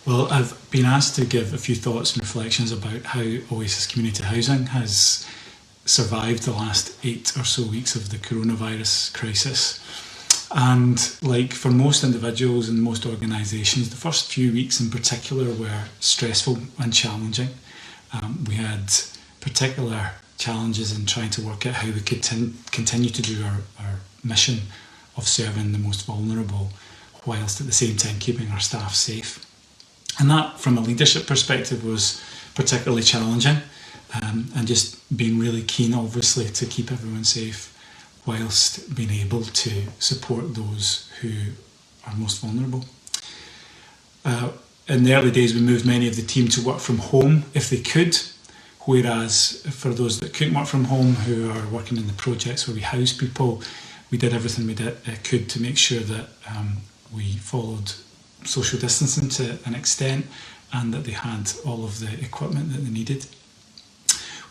Well, I've been asked to give a few thoughts and reflections about how Oasis Community Housing has survived the last 8 or so weeks of the coronavirus crisis. And like for most individuals and most organisations, the first few weeks in particular were stressful and challenging. We had particular challenges in trying to work out how we could continue to do our mission of serving the most vulnerable, whilst at the same time keeping our staff safe. And that, from a leadership perspective, was particularly challenging, and just being really keen, obviously, to keep everyone safe whilst being able to support those who are most vulnerable. In the early days, we moved many of the team to work from home if they could, whereas for those that couldn't work from home, who are working in the projects where we house people, we did everything we could to make sure that we followed social distancing to an extent and that they had all of the equipment that they needed.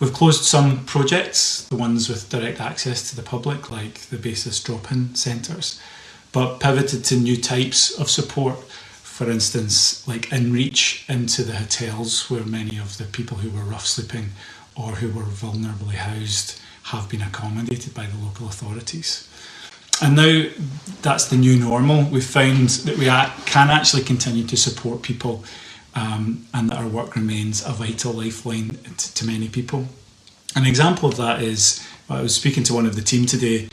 We've closed some projects, the ones with direct access to the public, like the basis drop-in centres, but pivoted to new types of support. For instance, like inReach into the hotels where many of the people who were rough sleeping or who were vulnerably housed have been accommodated by the local authorities. And now that's the new normal. We've found that we can actually continue to support people, and that our work remains a vital lifeline to many people. An example of that is, I was speaking to one of the team today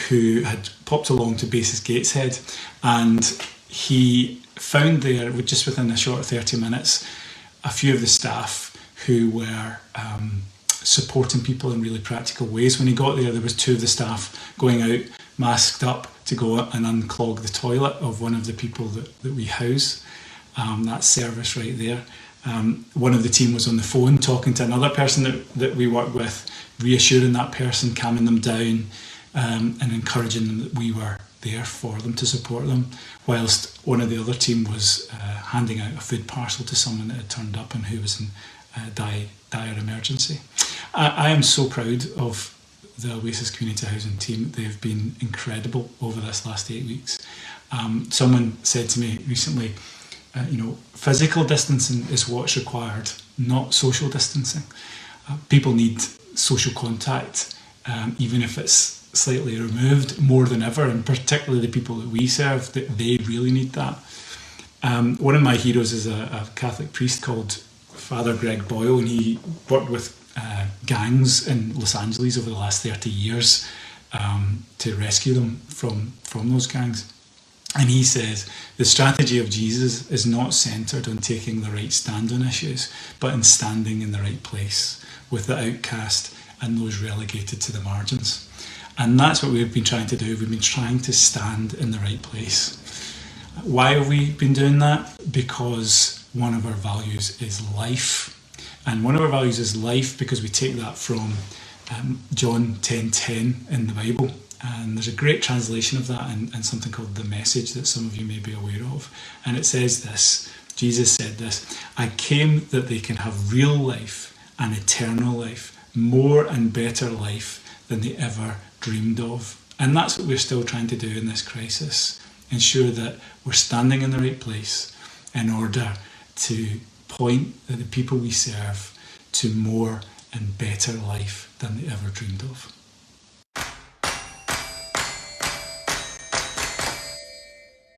who had popped along to Basis Gateshead, and he found there, just within a short 30 minutes, a few of the staff who were supporting people in really practical ways. When he got there, there was 2 of the staff going out masked up to go and unclog the toilet of one of the people that we house. That service right there. One of the team was on the phone talking to another person that we work with, reassuring that person, calming them down, and encouraging them that we were there for them to support them, whilst one of the other team was handing out a food parcel to someone that had turned up and who was in dire emergency. I am so proud of the Oasis Community Housing team. They've been incredible over this last 8 weeks. Someone said to me recently, physical distancing is what's required, not social distancing. People need social contact, even if it's slightly removed, more than ever, and particularly the people that we serve, that they really need that. One of my heroes is a Catholic priest called Father Greg Boyle, and he worked with gangs in Los Angeles over the last 30 years to rescue them from those gangs. And he says the strategy of Jesus is not centred on taking the right stand on issues, but in standing in the right place with the outcast and those relegated to the margins. And that's what we've been trying to do. We've been trying to stand in the right place. Why have we been doing that? Because one of our values is life. And one of our values is life because we take that from John 10:10 in the Bible. And there's a great translation of that in something called The Message that some of you may be aware of. And it says this, Jesus said this, "I came that they can have real life and eternal life, more and better life than they ever dreamed of." And that's what we're still trying to do in this crisis. Ensure that we're standing in the right place in order to point the people we serve to more and better life than they ever dreamed of.